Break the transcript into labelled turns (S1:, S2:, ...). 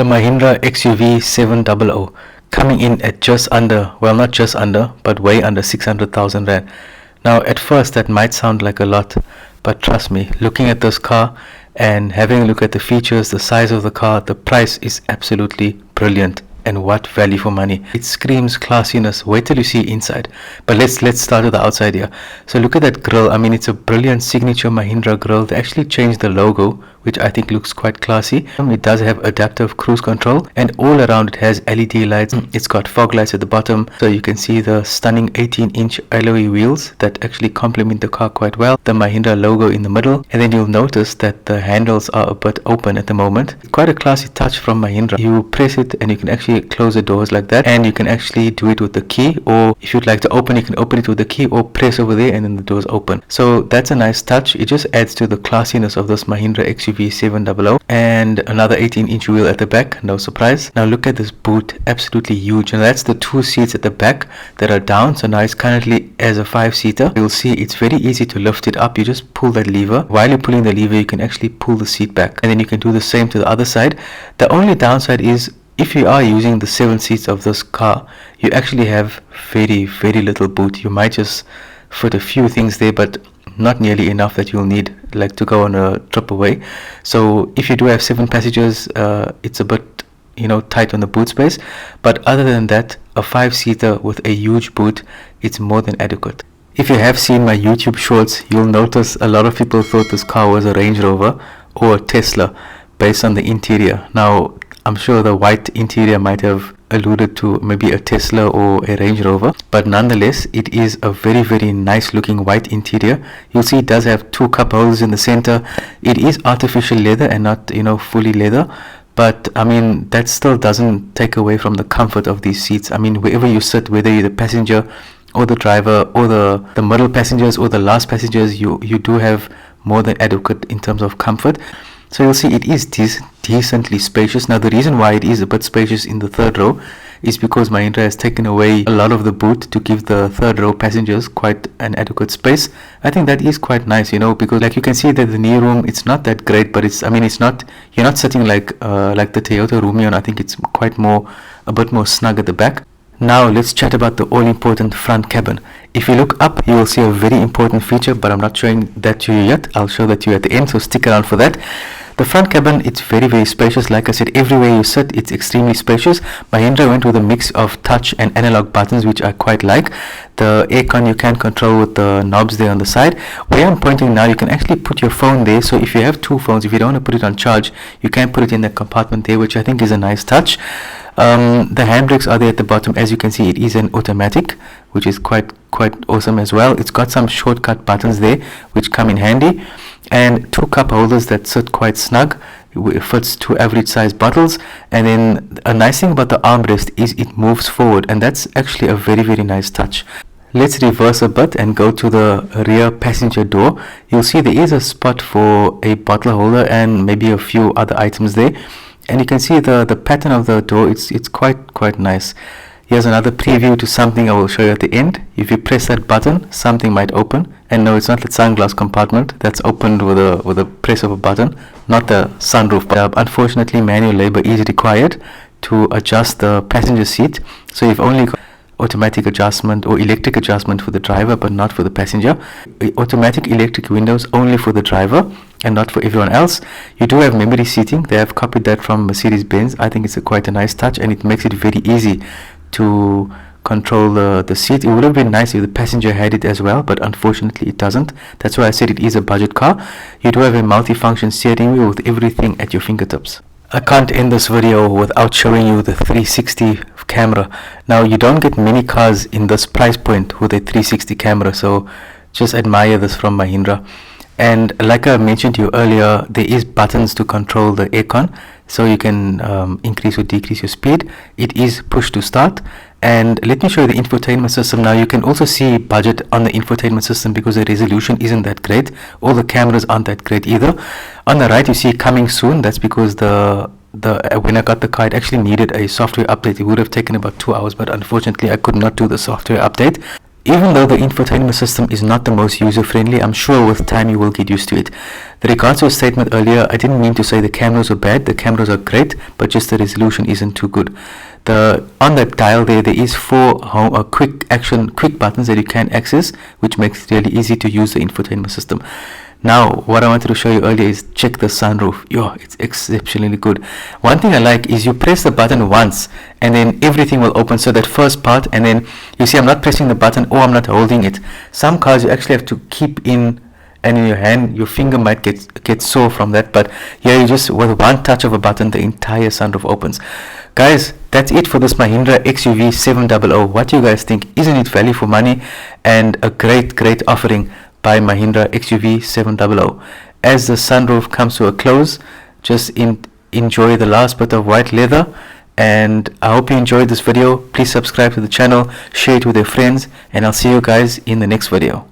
S1: The Mahindra XUV700 coming in at just under, well, not just under, but way under 600,000 Rand. Now at first that might sound like a lot, but trust me, looking at this car and having a look at the features, the size of the car, the price is absolutely brilliant. And what value for money. It screams classiness. Wait till you see inside. But let's start with the outside here. So look at that grille. I mean, it's a brilliant signature Mahindra grille. They actually changed the logo, which I think looks quite classy. It does have adaptive cruise control, and all around it has LED lights. It's got fog lights at the bottom, so you can see the stunning 18-inch alloy wheels that actually complement the car quite well. The Mahindra logo in the middle, and then you'll notice that the handles are a bit open at the moment. Quite a classy touch from Mahindra. You press it and you can actually close the doors like that, and you can actually do it with the key, or if you'd like to open, you can open it with the key or press over there and then the doors open. So that's a nice touch. It just adds to the classiness of this Mahindra XUV700. And another 18-inch wheel at the back, no surprise. Now look at this boot, absolutely huge, and that's the two seats at the back that are down. So now it's currently as a 5-seater. You'll see it's very easy to lift it up. You just pull that lever. While you're pulling the lever, you can actually pull the seat back, and then you can do the same to the other side. The only downside is, if you are using the 7 seats of this car, you actually have very little boot. You might just fit a few things there, but not nearly enough that you'll need like to go on a trip away. So if you do have 7 passengers, it's a bit tight on the boot space, but other than that, a 5-seater with a huge boot, it's more than adequate. If you have seen my YouTube shorts, you'll notice a lot of people thought this car was a Range Rover or a Tesla based on the interior. Now I'm sure the white interior might have alluded to maybe a Tesla or a Range Rover, but nonetheless it is a very nice looking white interior. You'll see it does have 2 cup holders in the center. It is artificial leather and not fully leather, but I mean that still doesn't take away from the comfort of these seats. I mean, wherever you sit, whether you're the passenger or the driver or the middle passengers or the last passengers, you do have more than adequate in terms of comfort. So you'll see it is decently spacious. Now the reason why it is a bit spacious in the 3rd row is because Mahindra has taken away a lot of the boot to give the 3rd row passengers quite an adequate space. I think that is quite nice, because like you can see that the knee room, it's not that great, but it's not, you're not sitting like the Toyota Romeo, and I think it's a bit more snug at the back. Now let's chat about the all-important front cabin. If you look up, you will see a very important feature, but I'm not showing that to you yet. I'll show that to you at the end, so stick around for that. The front cabin, it's very spacious. Like I said, everywhere you sit, it's extremely spacious. Mahindra went with a mix of touch and analog buttons, which I quite like. The aircon you can control with the knobs there on the side. Where I'm pointing now, you can actually put your phone there. So if you have 2 phones, if you don't want to put it on charge, you can put it in the compartment there, which I think is a nice touch. The handbrakes are there at the bottom. As you can see, it is an automatic, which is quite awesome as well. It's got some shortcut buttons there which come in handy, and 2 cup holders that sit quite snug. It fits 2 average size bottles. And then a nice thing about the armrest is it moves forward, and that's actually a very nice touch. Let's reverse a bit and go to the rear passenger door. You'll see there is a spot for a bottle holder and maybe a few other items there. And you can see the pattern of the door, it's quite nice. Here's another preview to something I will show you at the end. If you press that button, something might open. And no, it's not the sunglass compartment that's opened with a press of a button, not the sunroof. But unfortunately, manual labor is required to adjust the passenger seat. So you've only got automatic adjustment or electric adjustment for the driver, but not for the passenger. Automatic electric windows only for the driver and not for everyone else. You do have memory seating. They have copied that from Mercedes-Benz. I think it's quite a nice touch, and it makes it very easy to control the seat. It would have been nice if the passenger had it as well, but unfortunately it doesn't. That's why I said it is a budget car. You do have a multi-function steering wheel with everything at your fingertips. I can't end this video without showing you the 360 camera. Now you don't get many cars in this price point with a 360 camera, so just admire this from Mahindra. And like I mentioned to you earlier, there is buttons to control the aircon, so you can increase or decrease your speed. It is push to start. And let me show you the infotainment system. Now you can also see budget on the infotainment system because the resolution isn't that great. All the cameras aren't that great either. On the right you see coming soon. That's because when I got the car, it actually needed a software update. It would have taken about 2 hours, but unfortunately I could not do the software update. Even though the infotainment system is not the most user-friendly, I'm sure with time you will get used to it. With regards to a statement earlier, I didn't mean to say the cameras are bad. The cameras are great, but just the resolution isn't too good. On that dial there is four quick buttons that you can access, which makes it really easy to use the infotainment system. Now, what I wanted to show you earlier is check the sunroof. Yo, it's exceptionally good. One thing I like is you press the button once and then everything will open. So that first part, and then you see I'm not pressing the button or I'm not holding it. Some cars you actually have to keep in, and in your hand your finger might get sore from that, but here you just, with one touch of a button, the entire sunroof opens. Guys, that's it for this Mahindra XUV700. What do you guys think? Isn't it value for money and a great offering by Mahindra XUV700? As the sunroof comes to a close, just enjoy the last bit of white leather, and I hope you enjoyed this video. Please subscribe to the channel, share it with your friends, and I'll see you guys in the next video.